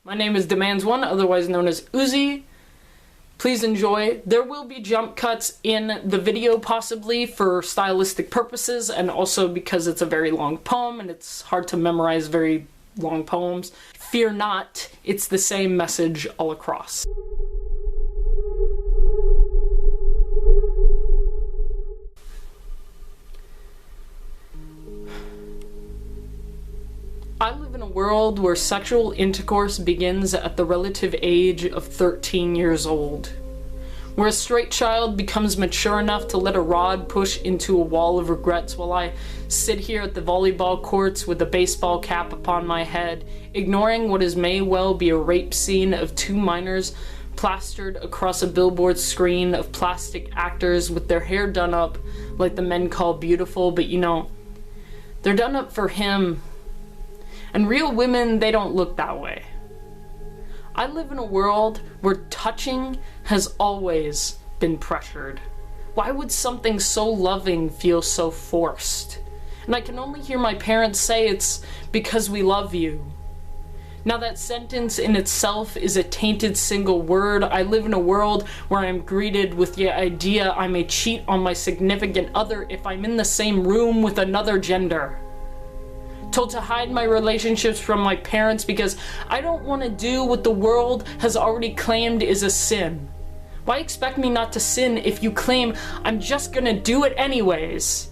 My name is DumandsONE, otherwise known as Uzi. Please enjoy. There will be jump cuts in the video possibly for stylistic purposes and also because it's a very long poem and it's hard to memorize very long poems. Fear not, it's the same message all across. I live in a world where sexual intercourse begins at the relative age of 13 years old, where a straight child becomes mature enough to let a rod push into a wall of regrets while I sit here at the volleyball courts with a baseball cap upon my head, ignoring what is may well be a rape scene of two minors plastered across a billboard screen of plastic actors with their hair done up like the men call beautiful, but you know, they're done up for him. And real women, they don't look that way. I live in a world where touching has always been pressured. Why would something so loving feel so forced? And I can only hear my parents say it's because we love you. Now that sentence in itself is a tainted single word. I live in a world where I'm greeted with the idea I may cheat on my significant other if I'm in the same room with another gender. Told to hide my relationships from my parents because I don't want to do what the world has already claimed is a sin. Why expect me not to sin if you claim I'm just gonna do it anyways?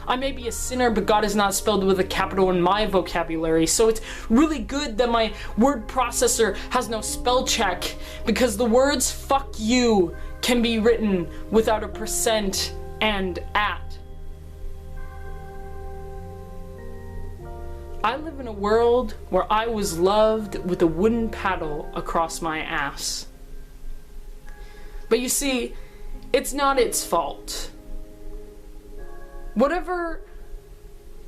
I may be a sinner, but God is not spelled with a capital in my vocabulary, so it's really good that my word processor has no spell check because the words fuck you can be written without a percent and at. I live in a world where I was loved with a wooden paddle across my ass. But you see, it's not its fault. Whatever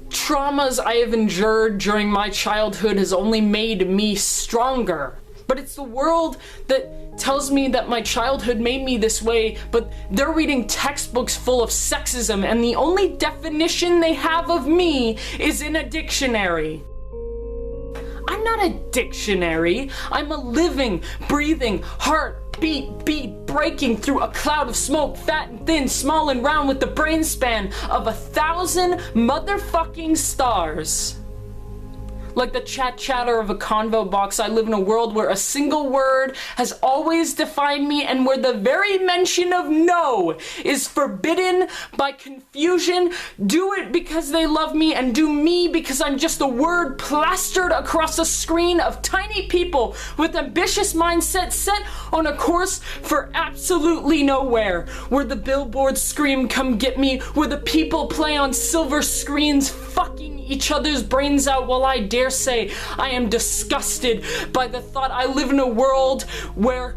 traumas I have endured during my childhood has only made me stronger. But it's the world that tells me that my childhood made me this way, but they're reading textbooks full of sexism and the only definition they have of me is in a dictionary. I'm not a dictionary. I'm a living, breathing, heartbeat, beat breaking through a cloud of smoke, fat and thin, small and round with the brain span of 1,000 motherfucking stars. Like the chatter of a convo box, I live in a world where a single word has always defined me and where the very mention of no is forbidden by confusion. Do it because they love me and do me because I'm just a word plastered across a screen of tiny people with ambitious mindsets set on a course for absolutely nowhere. Where the billboards scream, come get me, where the people play on silver screens fucking each other's brains out while I dare say I am disgusted by the thought I live in a world where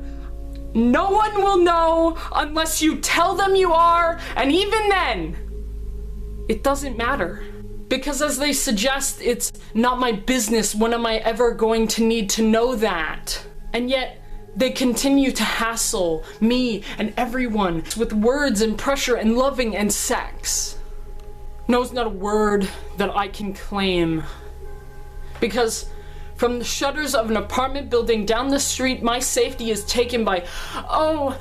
no one will know unless you tell them you are, and even then, it doesn't matter. Because as they suggest, it's not my business. When am I ever going to need to know that? And yet, they continue to hassle me and everyone with words and pressure and loving and sex. No, it's not a word that I can claim. Because from the shutters of an apartment building down the street, my safety is taken by, oh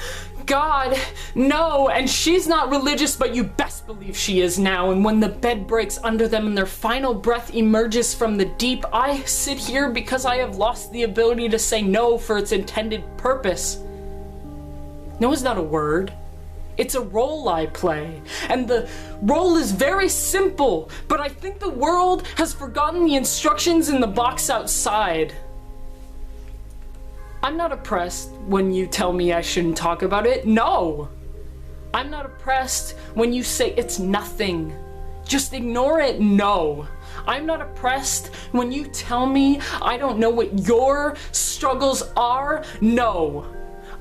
God, no, and she's not religious, but you best believe she is now. And when the bed breaks under them and their final breath emerges from the deep, I sit here because I have lost the ability to say no for its intended purpose. No is not a word. It's a role I play, and the role is very simple, but I think the world has forgotten the instructions in the box outside. I'm not oppressed when you tell me I shouldn't talk about it. No! I'm not oppressed when you say it's nothing. Just ignore it. No. I'm not oppressed when you tell me I don't know what your struggles are. No.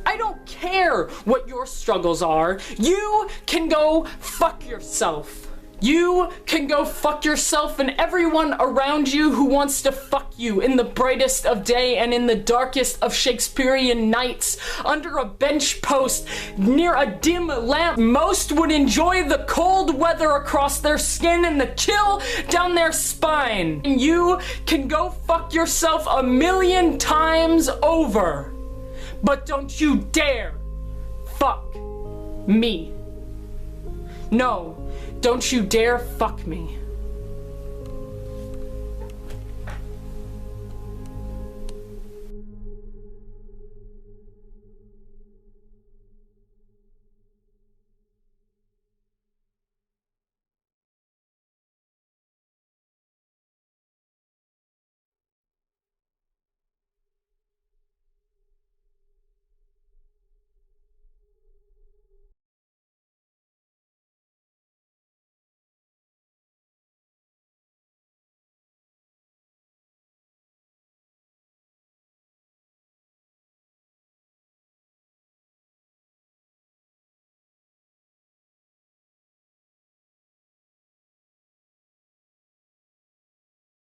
I don't care what your struggles are. You can go fuck yourself. You can go fuck yourself and everyone around you who wants to fuck you in the brightest of day and in the darkest of Shakespearean nights, under a bench post, near a dim lamp. Most would enjoy the cold weather across their skin and the chill down their spine. And you can go fuck yourself 1,000,000 times over. But don't you dare fuck me. No, don't you dare fuck me.